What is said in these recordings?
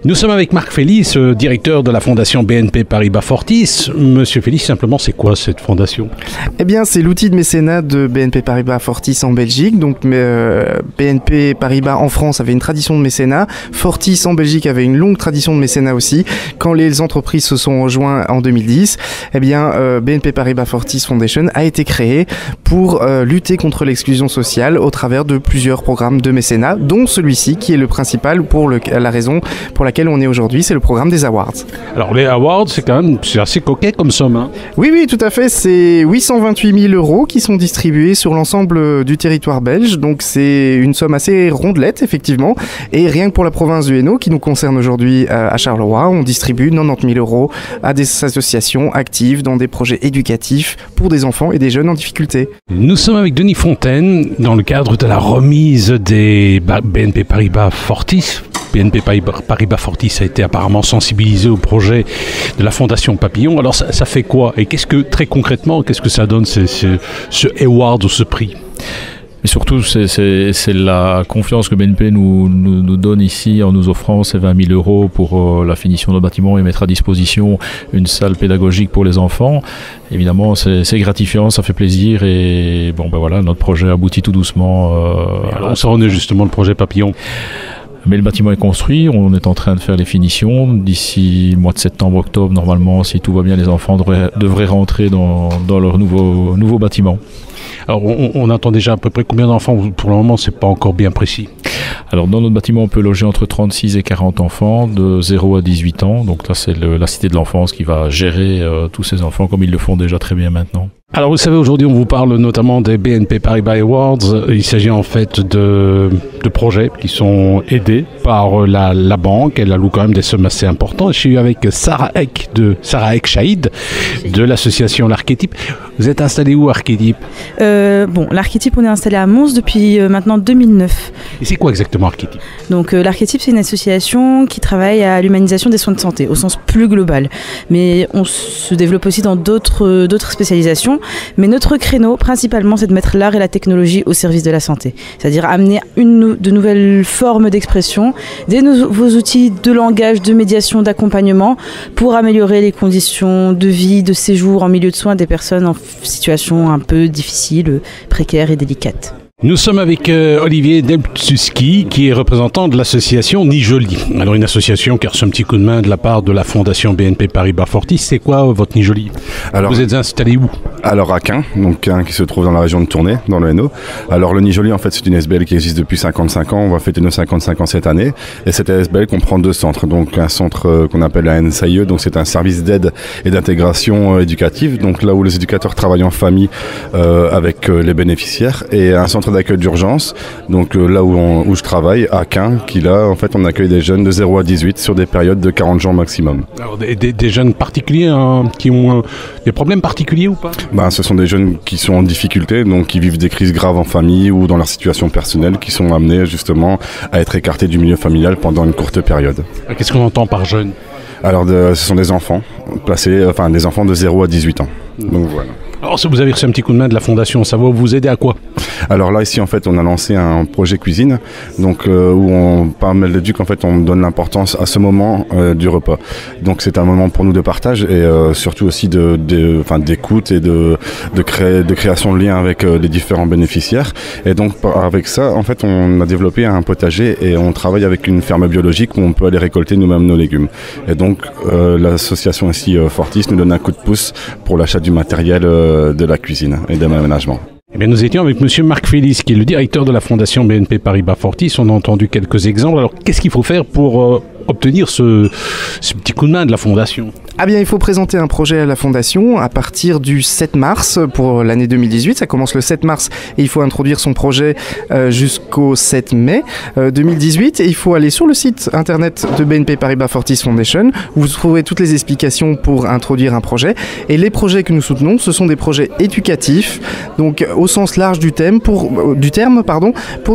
Nous sommes avec Marc Félix, directeur de la fondation BNP Paribas Fortis. Monsieur Félix, simplement, c'est quoi cette fondation ? Eh bien, c'est l'outil de mécénat de BNP Paribas Fortis en Belgique. Donc, BNP Paribas en France avait une tradition de mécénat. Fortis en Belgique avait une longue tradition de mécénat aussi. Quand les entreprises se sont rejointes en 2010, eh bien, BNP Paribas Fortis Foundation a été créée pour lutter contre l'exclusion sociale au travers de plusieurs programmes de mécénat, dont celui-ci qui est le principal pour la raison pour laquelle on est aujourd'hui, c'est le programme des Awards. Alors les Awards, c'est assez coquet comme somme. Hein. Oui, tout à fait. C'est 828 000 € qui sont distribués sur l'ensemble du territoire belge. Donc c'est une somme assez rondelette, effectivement. Et rien que pour la province du Hainaut, qui nous concerne aujourd'hui à Charleroi, on distribue 90 000 € à des associations actives dans des projets éducatifs pour des enfants et des jeunes en difficulté. Nous sommes avec Denis Fontaine dans le cadre de la remise des BNP Paribas Fortis. BNP Paribas Fortis a été apparemment sensibilisé au projet de la Fondation Papillon. Alors ça fait quoi ? Et très concrètement, qu'est-ce que ça donne ce award ou ce prix ? Et surtout, c'est la confiance que BNP nous donne ici en nous offrant ces 20 000 € pour la finition de nos bâtiments et mettre à disposition une salle pédagogique pour les enfants. Évidemment, c'est gratifiant, ça fait plaisir et voilà, notre projet aboutit tout doucement. Alors ça en est justement le projet Papillon. Mais le bâtiment est construit, on est en train de faire les finitions. D'ici le mois de septembre-octobre, normalement, si tout va bien, les enfants devraient rentrer dans leur nouveau bâtiment. Alors, on attend déjà à peu près combien d'enfants ? Pour le moment, c'est pas encore bien précis. Alors, dans notre bâtiment, on peut loger entre 36 et 40 enfants de 0 à 18 ans. Donc là, c'est la Cité de l'Enfance qui va gérer tous ces enfants comme ils le font déjà très bien maintenant. Alors vous savez, aujourd'hui on vous parle notamment des BNP Paribas Awards. Il s'agit en fait de projets qui sont aidés par la banque. Elle alloue quand même des sommes assez importantes. Je suis avec Sarah Ek Chahid de l'association L'Archétype. Vous êtes installé où, Archétype ? L'Archétype, on est installé à Mons depuis maintenant 2009. Et c'est quoi exactement Archétype ? Donc l'Archétype, c'est une association qui travaille à l'humanisation des soins de santé au sens plus global. Mais on se développe aussi dans d'autres spécialisations. Mais notre créneau, principalement, c'est de mettre l'art et la technologie au service de la santé. C'est-à-dire amener de nouvelles formes d'expression, des nouveaux outils de langage, de médiation, d'accompagnement pour améliorer les conditions de vie, de séjour en milieu de soins des personnes en situation un peu difficile, précaire et délicate. Nous sommes avec Olivier Delpsuski, qui est représentant de l'association Nijoli. Alors une association qui a reçu un petit coup de main de la part de la fondation BNP Paribas Fortis. C'est quoi votre Nijoli ? Alors, vous êtes installé où ? Alors à Caen, qui se trouve dans la région de Tournai, dans le Hainaut. Alors le Nijoli, en fait, c'est une SBL qui existe depuis 55 ans. On va fêter nos 55 ans cette année. Et cette SBL comprend deux centres. Donc un centre qu'on appelle la NSAIE, donc c'est un service d'aide et d'intégration éducative. Donc là où les éducateurs travaillent en famille avec les bénéficiaires. Et un centre d'accueil d'urgence, donc là où je travaille, à Caen, qui là, en fait, on accueille des jeunes de 0 à 18 sur des périodes de 40 jours maximum. Alors des jeunes particuliers qui ont des problèmes particuliers ou pas ? Ce sont des jeunes qui sont en difficulté, donc qui vivent des crises graves en famille ou dans leur situation personnelle, qui sont amenés justement à être écartés du milieu familial pendant une courte période. Qu'est-ce qu'on entend par jeunes ? Alors ce sont des enfants des enfants de 0 à 18 ans. Donc voilà. Alors si vous avez reçu un petit coup de main de la fondation, ça va vous aider à quoi ? Alors là ici en fait on a lancé un projet cuisine, donc où on parmi l'éduc en fait on donne l'importance à ce moment du repas. Donc c'est un moment pour nous de partage et surtout aussi d'écoute et de création de liens avec les différents bénéficiaires. Et donc avec ça en fait on a développé un potager et on travaille avec une ferme biologique où on peut aller récolter nous-mêmes nos légumes. Et donc l'association ici Fortis nous donne un coup de pouce pour l'achat du matériel de la cuisine et de l'aménagement. Eh bien, nous étions avec monsieur Marc Félix, qui est le directeur de la fondation BNP Paribas Fortis. On a entendu quelques exemples. Alors, qu'est-ce qu'il faut faire pour obtenir ce petit coup de main de la fondation ? Ah bien, il faut présenter un projet à la Fondation à partir du 7 mars pour l'année 2018. Ça commence le 7 mars et il faut introduire son projet jusqu'au 7 mai 2018. Et il faut aller sur le site internet de BNP Paribas Fortis Foundation où vous trouverez toutes les explications pour introduire un projet. Et les projets que nous soutenons, ce sont des projets éducatifs, donc au sens large du terme, pour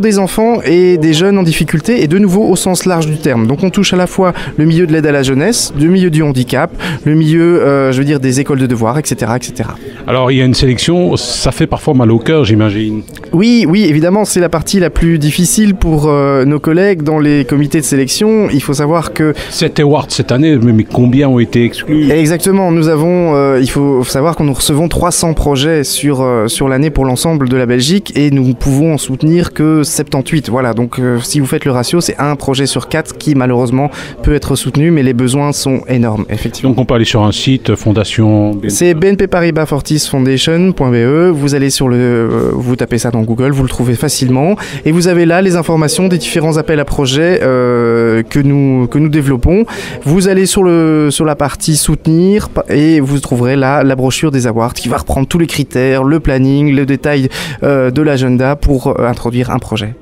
des enfants et des jeunes en difficulté et de nouveau au sens large du terme. Donc on touche à la fois le milieu de l'aide à la jeunesse, le milieu du handicap, le milieu, je veux dire, des écoles de devoirs, etc., etc. Alors il y a une sélection, ça fait parfois mal au cœur, j'imagine. Oui, évidemment, c'est la partie la plus difficile pour nos collègues dans les comités de sélection. Il faut savoir que... 7 awards cette année, mais combien ont été exclus? Exactement, nous avons, il faut savoir que nous recevons 300 projets sur l'année pour l'ensemble de la Belgique et nous pouvons en soutenir que 78. Voilà, donc si vous faites le ratio, c'est un projet sur 4 qui malheureusement peut être soutenu, mais les besoins sont énormes, effectivement. Donc on peut aller sur un site, Fondation... C'est BNP Paribas Fortis Foundation.be, vous allez sur vous tapez ça dans Google, vous le trouvez facilement et vous avez là les informations des différents appels à projets que nous développons. Vous allez sur la partie soutenir et vous trouverez là la brochure des awards qui va reprendre tous les critères, le planning, le détail de l'agenda pour introduire un projet.